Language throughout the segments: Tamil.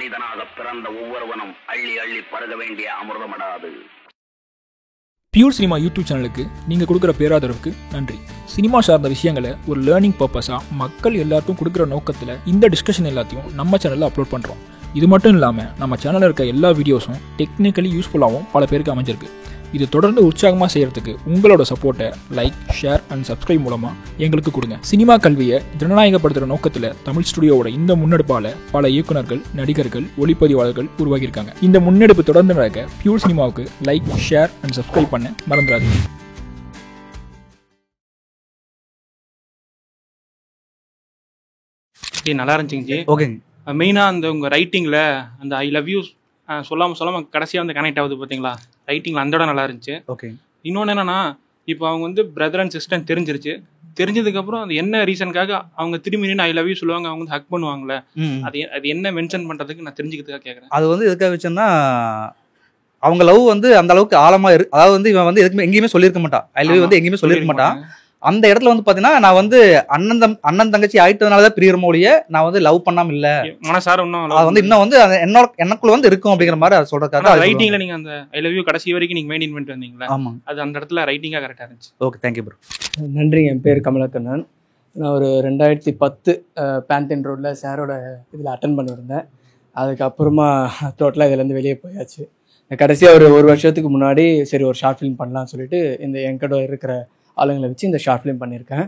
மனிதனாக பிறந்த ஒவ்வொருவனும் அள்ளி அள்ளி பருக வேண்டிய அமிர்தமடாது. பியூர் சினிமா யூடியூப் சேனலுக்கு நீங்கள் கொடுக்குற பேராதரவுக்கு நன்றி. சினிமா சார்ந்த விஷயங்களை ஒரு லேர்னிங் பர்பஸாக மக்கள் எல்லாருக்கும் கொடுக்குற நோக்கத்தில் இந்த டிஸ்கஷன் எல்லாத்தையும் நம்ம சேனலில் அப்லோட் பண்ணுறோம். இது மட்டும் இல்லாமல் நம்ம சேனலில் இருக்க எல்லா வீடியோஸும் டெக்னிக்கலி யூஸ்ஃபுல்லாகவும் பல பேருக்கு அமைஞ்சிருக்கு. இது தொடர்ந்து உற்சாகமாக செய்கிறதுக்கு உங்களோட சப்போர்ட்டை லைக், ஷேர் அண்ட் சப்ஸ்கிரைப் மூலமாக எங்களுக்கு கொடுங்க. சினிமா கல்வியை ஜனநாயகப்படுத்துகிற நோக்கத்தில் தமிழ் ஸ்டுடியோவோட இந்த முன்னெடுப்பால் பல இயக்குநர்கள், நடிகர்கள், ஒளிப்பதிவாளர்கள் உருவாகியிருக்காங்க. இந்த முன்னெடுப்பு தொடர்ந்து நடக்க பியூர் சினிமாவுக்கு லைக், ஷேர் அண்ட் சப்ஸ்கிரைப் பண்ண மறந்துடாதீங்க. நல்லா இருந்துச்சுங்க. ஓகேங்க. மெயினாக அந்த உங்கள் ரைட்டிங்கில் அந்த ஐ லவ் யூ சொல்லாமல் கடைசியாக வந்து கனெக்ட் ஆகுது பார்த்தீங்களா, ரைட்டிங்கில் அந்த இடம் நல்லா இருந்துச்சு. ஓகே. இன்னொன்று என்னென்னா, இப்போ அவங்க வந்து பிரதர் அண்ட் சிஸ்டர் தெரிஞ்சதுக்கப்புறம் அது என்ன ரீசனுக்காக அவங்க திரும்பி நின்று ஐ லவ் யூ சொல்லுவாங்க, அவங்க வந்து ஹக் பண்ணுவாங்களே, அது என்ன மென்ஷன் பண்ணுறதுக்கு நான் தெரிஞ்சுக்கிறதுக்காக கேட்குறேன். அது வந்து எதுக்காக வச்சோன்னா, அவங்க லவ் வந்து அந்த அளவுக்கு ஆழமாக அதாவது வந்து இவன் வந்து எதுக்குமே எங்கேயுமே சொல்லியிருக்க மாட்டான், ஐ லவ் யூ வந்து எங்கேயுமே சொல்லியிருக்க மாட்டான். அந்த இடத்துல வந்து பாத்தீங்கன்னா, நான் வந்து அண்ணன் தங்கச்சி ஆயிட்டதுனாலதான் பிரியறமோடிய நான் வந்து லவ் பண்ணாம இல்ல, மனசார அது வந்து இன்னும் வந்து எனக்குள்ள வந்து இருக்கும் அப்படிங்கிற மாதிரி அதை சொல்றதுக்காக ரைட்டிங்ல நீங்க அந்த ஐ லவ் யூ கடைசி வரைக்கும் நீங்க மெயின்டைன் பண்ணிட்டு வந்தீங்களா? ஆமா, அது அந்த இடத்துல ரைட்டிங்கா கரெக்டா இருந்துச்சு. Okay, thank you bro. நன்றி. என் பேர் கமலக்கண்ணன். நான் ஒரு 2010 பேண்டன் ரோட்ல சாரோட இதில் அட்டன் பண்ணியிருந்தேன். அதுக்கப்புறமா டோட்டலாக இதுலேருந்து வெளியே போயாச்சு. கடைசியாக ஒரு வருஷத்துக்கு முன்னாடி சரி ஒரு ஷார்ட் ஃபிலிம் பண்ணலாம்னு சொல்லிட்டு இந்த என்கிட்ட இருக்கிற ஆளுங்களை வச்சு இந்த ஷார்ட் ஃபிலிம் பண்ணியிருக்கேன்.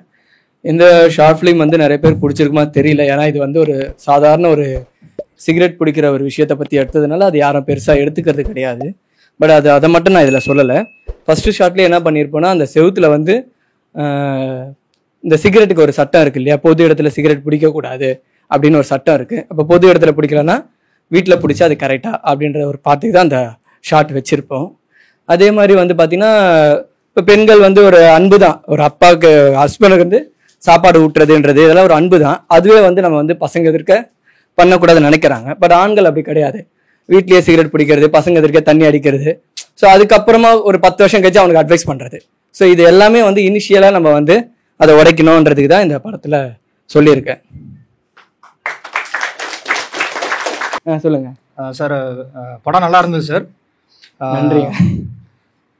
இந்த ஷார்ட் ஃபிலிம் வந்து நிறைய பேர் பிடிச்சிருக்குமா தெரியல. ஏன்னா இது வந்து ஒரு சாதாரண ஒரு சிகரெட் பிடிக்கிற ஒரு விஷயத்தை பற்றி எடுத்ததுனால அது யாரும் பெருசாக எடுத்துக்கிறது கிடையாது. பட் அதை மட்டும் நான் இதில் சொல்லலை. ஃபஸ்ட்டு ஷார்ட்லேயே என்ன பண்ணியிருப்போன்னா, அந்த செவுத்தில் வந்து இந்த சிகரெட்டுக்கு ஒரு சட்டம் இருக்குது இல்லையா, பொது இடத்துல சிகரெட் பிடிக்கக்கூடாது அப்படின்னு ஒரு சட்டம் இருக்குது. அப்போ பொது இடத்துல பிடிக்கலன்னா வீட்டில் பிடிச்சா அது கரெக்டாக அப்படின்ற ஒரு பார்த்துக்கு தான் அந்த ஷார்ட் வச்சுருப்போம். அதே மாதிரி வந்து பார்த்திங்கன்னா, இப்போ பெண்கள் வந்து ஒரு அன்பு தான், ஒரு அப்பாவுக்கு ஹஸ்பண்டுக்கு வந்து சாப்பாடு ஊட்டுறதுன்றது இதெல்லாம் ஒரு அன்பு தான். அதுவே வந்து நம்ம வந்து பசங்க எதிர்க்க பண்ணக்கூடாதுன்னு நினைக்கிறாங்க. பட் ஆண்கள் அப்படி கிடையாது. வீட்லேயே சிகரெட் பிடிக்கிறது, பசங்க எதிர்க்க தண்ணி அடிக்கிறது, ஸோ அதுக்கப்புறமா ஒரு 10 வருஷம் கழிச்சு அவனுக்கு அட்வைஸ் பண்ணுறது. ஸோ இது எல்லாமே வந்து இனிஷியலாக நம்ம வந்து அதை உடைக்கணுன்றதுக்கு தான் இந்த படத்தில் சொல்லியிருக்கேன். சொல்லுங்க சார். படம் நல்லா இருந்தது சார். நன்றி.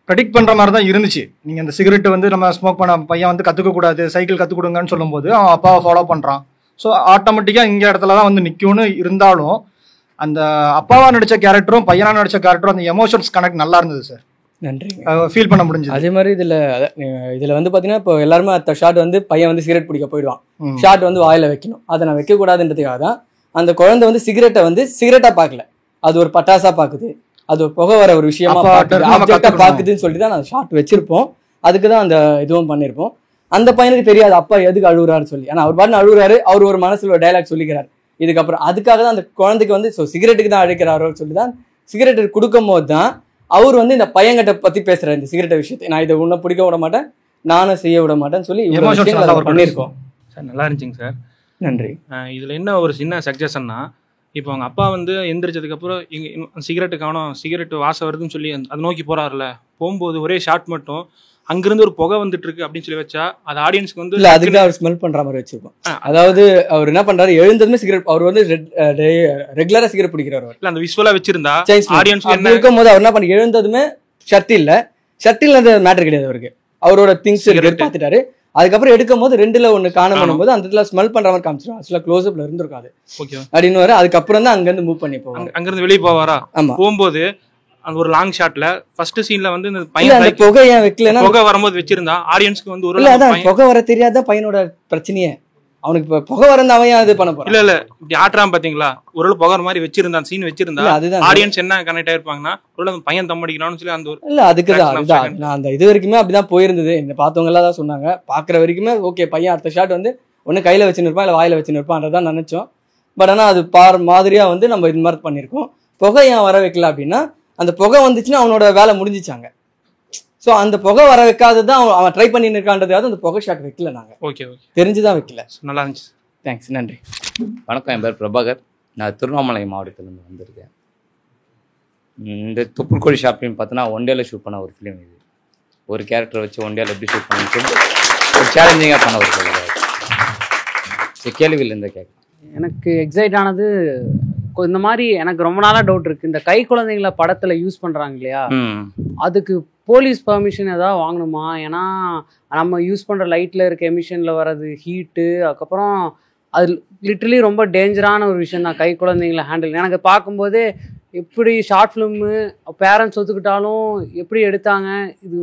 ப்ரெடிக்ட் பண்ணுற மாதிரி தான் இருந்துச்சு. நீங்கள் இந்த சிகரெட் வந்து நம்ம ஸ்மோக் பண்ண பையன் வந்து கற்றுக்கக்கூடாது, சைக்கிள் கற்றுக் கொடுங்கன்னு சொல்லும்போது அவன் அப்பாவை ஃபாலோ பண்ணுறான். ஸோ ஆட்டோமேட்டிக்காக இங்கே இடத்துல தான் வந்து நிற்கும்னு இருந்தாலும் அந்த அப்பாவாக நடித்த கேரக்டரும் பையனாக நடித்த கேரக்டரும் அந்த எமோஷன்ஸ் கனெக்ட் நல்லா இருந்தது சார். நன்றி. ஃபீல் பண்ண முடிஞ்சது. அதே மாதிரி இதில் வந்து பார்த்தீங்கன்னா, இப்போ எல்லாருமே அந்த ஷார்ட் வந்து பையன் வந்து சிகரெட் பிடிக்க போயிடுவான், ஷார்ட் வந்து வாயில் வைக்கணும். அதை நான் வைக்கக்கூடாதுன்றதுக்காக தான் அந்த குழந்தை வந்து சிகரெட்டை வந்து சிகரெட்டாக பார்க்கல, அது ஒரு பட்டாசா பார்க்குது, அது ஒரு புகை வர ஒரு விஷயமா பார்க்குதுன்னு சொல்லிட்டு தான் நான் ஷார்ட் வச்சிருப்போம். அதுக்கு தான் அந்த இதுவும் பண்ணியிருப்போம். அந்த பையனுக்கு தெரியாது அப்பா எதுக்கு அழுகுறாருன்னு சொல்லி. ஆனால் அவர் பாட்டு அழுகுறாரு, அவர் ஒரு மனசில் ஒரு டைலாக் சொல்லிக்கிறார். இதுக்கப்புறம் அதுக்காக தான் அந்த குழந்தைக்கு வந்து சிகரெட்டுக்கு தான் அழைக்கிறாரோ சொல்லி தான் சிகரெட் கொடுக்கும் போது தான் அவர் வந்து இந்த பையன்கிட்ட பற்றி பேசுறாரு. இந்த சிகரெட்டை விஷயத்தை நான் இதை உன்னை பிடிக்க விட மாட்டேன், நானும் செய்ய விட மாட்டேன்னு சொல்லி பண்ணியிருக்கோம் சார். நல்லா இருந்துச்சுங்க சார். நன்றி. இதில் என்ன ஒரு சின்ன சஜஷன்னா, இப்போ அவங்க அப்பா வந்து எந்திரிச்சதுக்கப்புறம் இங்கே சிகரெட்டு காணும், சிகரெட்டு வாசம் வருதுன்னு சொல்லி அதை நோக்கி போகிறாருல, போகும்போது ஒரே ஷாட் மட்டும் அங்கிருந்து ஒரு புகை வந்துட்டு இருக்கு அப்படின்னு சொல்லி வச்சா அது ஆடியன்ஸ்க்கு வந்து இல்லை, அதுக்கு அவர் ஸ்மெல் பண்ணுற மாதிரி வச்சிருப்போம். அதாவது அவர் என்ன பண்ணுறாரு, எழுந்ததுமே சிகரெட், அவர் வந்து ரெகுலராக சிகரெட் பிடிக்கிறார். இல்லை, அந்த விஷுவலாக வச்சிருந்தா ஆடியன்ஸ் இருக்கும் போது அவர் என்ன பண்ணி, எழுந்ததுமே ஷர்ட் இல்லை அந்த மேட்டர் கிடையாது அவருக்கு, அவரோட திங்ஸ் பார்த்துட்டாரு. அதுக்கப்புறம் எடுக்கும் போது 2ல் 1 காணம் பண்ணும்போது அந்த இடத்துல ஸ்மெல் பண்ற மாதிரி காமிச்சிடும். ஆக்சுவலா க்ளோஸ்அப்ல இருந்திருக்காது அப்படின்னு வர. அதுக்கப்புறம் தான் அங்கிருந்து மூவ் பண்ணி போவாங்க, அங்கிருந்து வெளியே போவாரா. ஆமா, போகும்போது அந்த ஒரு லாங் ஷாட்ல ஃபர்ஸ்ட் சீன்ல வந்து இந்த பையன் புகை ஏன் வைக்கலன்னா, புகை வரும்போது வச்சிருந்தா ஆடியன்ஸ்க்கு வந்து ஒரு புகை வர தெரியாத பையனோட பிரச்சனையே. அவனுக்கு இப்ப புகை வரந்து அவன் அது பண்ண போறான். இல்ல இப்படி ஆட்டுறான் பாத்தீங்களா, ஒரு புகை மாதிரி வச்சிருந்தான் சீன் வச்சிருந்தா ஆடியன்ஸ் என்ன கனெக்ட் ஆயிருப்பாங்கன்னா, ஒரு பையன் தம் அடிக்கணும்னு சொல்லி அந்த ஒரு இல்ல அதுக்குதான் நான் அந்த இது வரைக்குமே அப்படிதான் போயிருந்தது. இந்த பார்த்தவங்க எல்லாம் தான் சொன்னாங்க, பாக்குற வரைக்குமே ஓகே பையன் அடுத்த ஷாட் வந்து ஒன்னு கையில வச்சுன்னு இருப்பான், இல்ல வாயில வச்சுன்னு இருப்பான்றதான் நினைச்சோம். பட் ஆனா அது மாதிரியா வந்து நம்ம இது மாதிரி பண்ணிருக்கோம். புகை ஏன் வர வைக்கல அப்படின்னா, அந்த புகை வந்துச்சுன்னா அவனோட வேலை முடிஞ்சிச்சாங்க. ஸோ அந்த புகை வர வைக்காததான் அவன் ட்ரை பண்ணின்னு இருக்கான்றதுக்காக அந்த புகை ஷாட் வைக்கல. நாங்கள் ஓகே தெரிஞ்சுதான் வைக்கல. நல்லா இருந்துச்சு. தேங்க்ஸ். நன்றி. வணக்கம், என் பேர் பிரபாகர். நான் திருவண்ணாமலை மாவட்டத்திலேருந்து வந்திருக்கேன். இந்த துப்புக்கோழி ஷார்ட் ஃபிலிம் பார்த்தோன்னா ஒன் டேல ஷூட் பண்ண ஒரு ஃபிலிம். இது ஒரு கேரக்டர் வச்சு ஒன் டேல எப்படி ஷூட் பண்ணி ஒரு சேலஞ்சிங்காக பண்ண ஒரு கேள்வியில் இந்த கேட்க எனக்கு எக்ஸைட் ஆனது இந்த மாதிரி எனக்கு ரொம்ப நாளாக டவுட் இருக்குது. இந்த கை குழந்தைங்கள படத்தில் யூஸ் பண்ணுறாங்க இல்லையா, அதுக்கு போலீஸ் பர்மிஷன் ஏதாவது வாங்கணுமா? ஏன்னா நம்ம யூஸ் பண்ணுற லைட்டில் இருக்க எமிஷனில் வர்றது ஹீட்டு, அதுக்கப்புறம் அது லிட்ரலி ரொம்ப டேஞ்சரான ஒரு விஷயம் தான் கை குழந்தைங்கள ஹேண்டில். எனக்கு பார்க்கும்போதே எப்படி ஷார்ட் ஃபிலிமு பேரண்ட்ஸ் ஒத்துக்கிட்டாலும் எப்படி எடுத்தாங்க, இது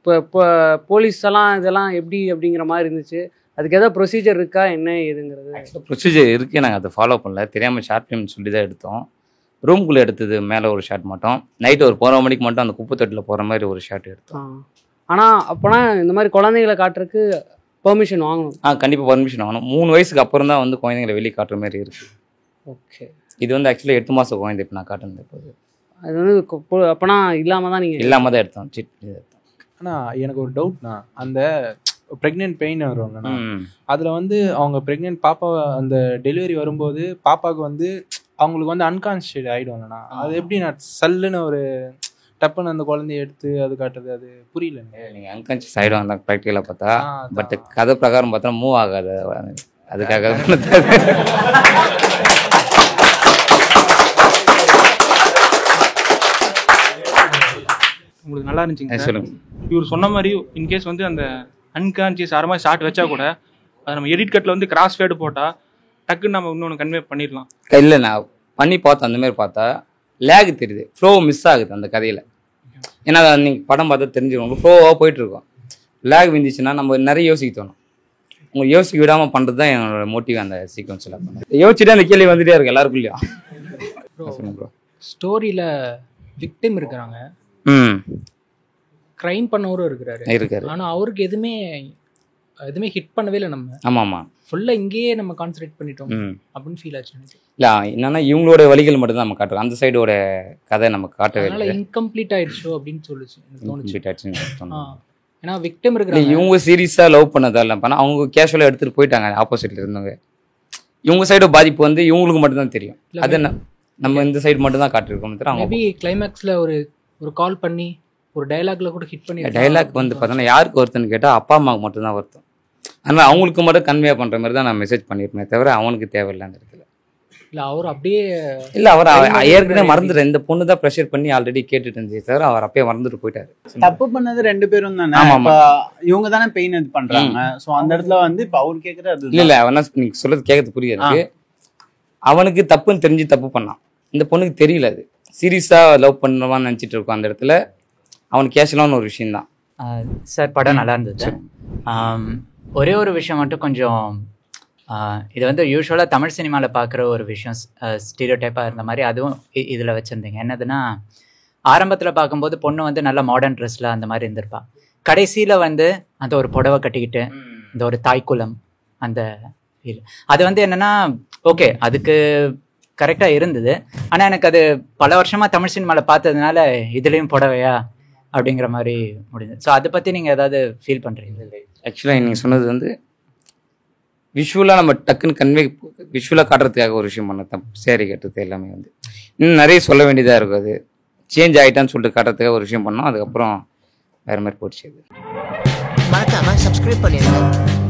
இப்போ போலீஸ் எல்லாம் இதெல்லாம் எப்படி அப்படிங்கிற மாதிரி இருந்துச்சு. அதுக்கு ஏதாவது ப்ரொசீஜர் இருக்கா, என்ன ஏதுங்கிறது? ப்ரொசீஜர் இருக்குது, நாங்கள் அதை ஃபாலோ பண்ணல, தெரியாமல் ஷார்ட் ஃபிலிம் சொல்லி தான் எடுத்தோம். ரூம்குள்ளே எடுத்தது மேலே ஒரு ஷாட் மட்டும், நைட்டு ஒரு 11 மணிக்கு மட்டும் அந்த குப்பை தொட்டில் போகிற மாதிரி ஒரு ஷாட் எடுத்தோம். ஆனால் அப்போனா இந்த மாதிரி குழந்தைங்களை காட்டுறதுக்கு பெர்மிஷன் வாங்கணும்? கண்டிப்பாக பர்மிஷன் வாங்கணும். 3 வயசுக்கு அப்புறம் தான் வந்து குழந்தைங்களை வெளியே காட்டுற மாதிரி இருக்குது. ஓகே. இது வந்து ஆக்சுவலாக 8 மாதம் குழந்தை இப்போ நான் காட்டுனது. இப்போது அது வந்து அப்போனா இல்லாமல் தான் நீங்கள் இல்லாமல் தான் எடுத்தோம், சிட் எடுத்தோம். ஆனால் எனக்கு ஒரு டவுட்னா, அந்த ப்ரெக்னென்ட் பெயின் வருவாங்கண்ணா, அதில் வந்து அவங்க ப்ரெக்னென்ட் பாப்பா அந்த டெலிவரி வரும்போது பாப்பாவுக்கு வந்து அவங்களுக்கு வந்து அன்கான்ஷியஸ் ஆகிடுவாங்கண்ணா. அது எப்படி நான் சல்லுன்னு ஒரு டப்புன்னு அந்த குழந்தைய எடுத்து அது காட்டுறது, அது புரியல. நீங்கள் அன்கான்ஷியஸ் ஆகிடுவாங்க தான் ப்ராக்டிக்கலாக பார்த்தா, பட் கதை பிரகாரம் பார்த்தா மூவ் ஆகாது. அதுக்காக உங்களுக்கு நல்லா இருந்துச்சுங்க. சொல்லுங்க. இவர் சொன்ன மாதிரி இன்கேஸ் வந்து அந்த அன்கான்சியஸ் ஆரமா ஷார்ட் வச்சா கூட அதை நம்ம எடிட் கட்டில் வந்து கிராஸ் ஃபேடு போட்டால் டக்குன்னு நம்ம இன்னொன்று கன்வே பண்ணிடலாம். இல்லை, நான் பண்ணி பார்த்தேன், அந்தமாரி பார்த்தா லேக் தெரியுது, ஃப்ளோ மிஸ் ஆகுது அந்த கதையில். ஏன்னா நீங்கள் படம் பார்த்தா தெரிஞ்சுக்கணும், ஃப்ளோவாக போயிட்டுருக்கோம். லேக் விந்துச்சுன்னா நம்ம நிறைய யோசிக்க தோணும். உங்கள் யோசிக்க விடாமல் பண்ணுறது தான் என்னோட மோட்டிவ். அந்த சீக்வன்ஸில் யோசிச்சுட்டு அந்த கேள்வி வந்துட்டே இருக்கு எல்லாருக்குள்ளேயும். ஸ்டோரியில் விக்டிம் இருக்கிறாங்க, க்ரைம் பண்ணவரும் இருக்காரு. ஆனால் அவருக்கு எதுவுமே ஹிட் பண்ணவே இல்லை. நம்ம ஆமாம் ஃபுல்லாக இங்கேயே நம்ம கான்சன்ட்ரேட் பண்ணிட்டோம் அப்படின்னு ஃபீல் ஆச்சு எனக்கு. இல்லை, என்னன்னா இவங்களோட வழிகள் மட்டும் தான் நம்ம காட்டுறோம், அந்த சைடோட கதை நம்ம காட்டவே இல்லை. இன்கம்ப்ளீட் ஆயிடுச்சோ அப்படின்னு சொல்லிச்சு எனக்கு தோணுச்சு. ஏன்னா விக்டிம் இருக்கிறாங்க, இவங்க சீரியஸாக லவ் பண்ணதால பண்ணால் அவங்க கேஷுவலாக எடுத்துகிட்டு போயிட்டாங்க. ஆப்போசிட்டில் இருந்தவங்க இவங்க சைடு பாதிப்பு வந்து இவங்களுக்கு மட்டும்தான் தெரியும். அது நம்ம இந்த சைடு மட்டும் தான் காட்டிருக்கோம். மேபி கிளைமேக்ஸில் ஒரு கால் பண்ணி ஒரு டைலாக்ல கூட ஹிட் பண்ணி, டைலாக் வந்து பார்த்தோன்னா யாருக்கு வருத்தன்னு கேட்டால் அப்பா அம்மாவுக்கு மட்டும்தான் வருத்தம். அதனால் அவங்களுக்கு மட்டும் கன்வே பண்ணுற மாதிரி தான் நான் மெசேஜ் பண்ணியிருப்பேன், தவிர அவனுக்கு தேவையில்லை அந்த இடத்துல. இல்லை அவர் அப்படியே இல்லை, அவர் ஏற்கனவே மறந்துட்டு, இந்த பொண்ணு தான் ப்ரெஷர் பண்ணி ஆல்ரெடி கேட்டுட்டு இருந்துச்சு, தவிர அவர் அப்பயே மறந்துட்டு போயிட்டாரு. தப்பு பண்ணது 2 பேரும் தானே, இவங்க தானே பெயின் இது பண்றாங்க. ஸோ அந்த இடத்துல வந்து இப்போ அவர் கேட்குறது இல்லை, அவனா நீங்க சொல்றது கேட்கறது புரியாது. அவனுக்கு தப்புன்னு தெரிஞ்சு தப்பு பண்ணான், இந்த பொண்ணுக்கு தெரியல. அது சீரியஸா லவ் பண்ணுவான்னு நினச்சிட்டு இருக்கோம். அந்த இடத்துல அவனுக்கு கேஷலான ஒரு விஷயம் தான். சார் படம் நல்லா இருந்தது. ஒரே ஒரு விஷயம் மட்டும் கொஞ்சம், இது வந்து யூஸ்வலாக தமிழ் சினிமாவில் பார்க்குற ஒரு விஷயம், ஸ்டீரியோடைப்பாக இருந்த மாதிரி அதுவும் இதில் வச்சுருந்தீங்க. என்னதுன்னா, ஆரம்பத்தில் பார்க்கும்போது பொண்ணு வந்து நல்ல மாடர்ன் ட்ரெஸ்ஸில் அந்த மாதிரி இருந்திருப்பா. கடைசியில் வந்து அந்த ஒரு புடவை கட்டிக்கிட்டு இந்த ஒரு தாய்க்குளம் அந்த ஃபீல், அது வந்து என்னென்னா ஓகே அதுக்கு கரெக்டாக இருந்தது. ஆனால் எனக்கு அது பல வருஷமாக தமிழ் சினிமாவில் பார்த்ததுனால இதுலேயும் புடவையா அப்படிங்கிற மாதிரி முடிஞ்சது. ஸோ அதை பற்றி நீங்கள் ஏதாவது ஃபீல் பண்ணுறீங்க? ஆக்சுவலாக நீங்கள் சொன்னது வந்து விஷுவலாக நம்ம டக்குன்னு கன்வே விஷுவலாக காட்டுறதுக்காக ஒரு விஷயம் பண்ண சேரி கட்டுறது எல்லாமே வந்து இன்னும் நிறைய சொல்ல வேண்டியதாக இருக்கும். அது சேஞ்ச் ஆகிட்டான்னு சொல்லிட்டு காட்டுறதுக்காக ஒரு விஷயம் பண்ணோம், அதுக்கப்புறம் வேறு மாதிரி போயிடுச்சு. மறக்காம சப்ஸ்கிரைப் பண்ணிடுங்க.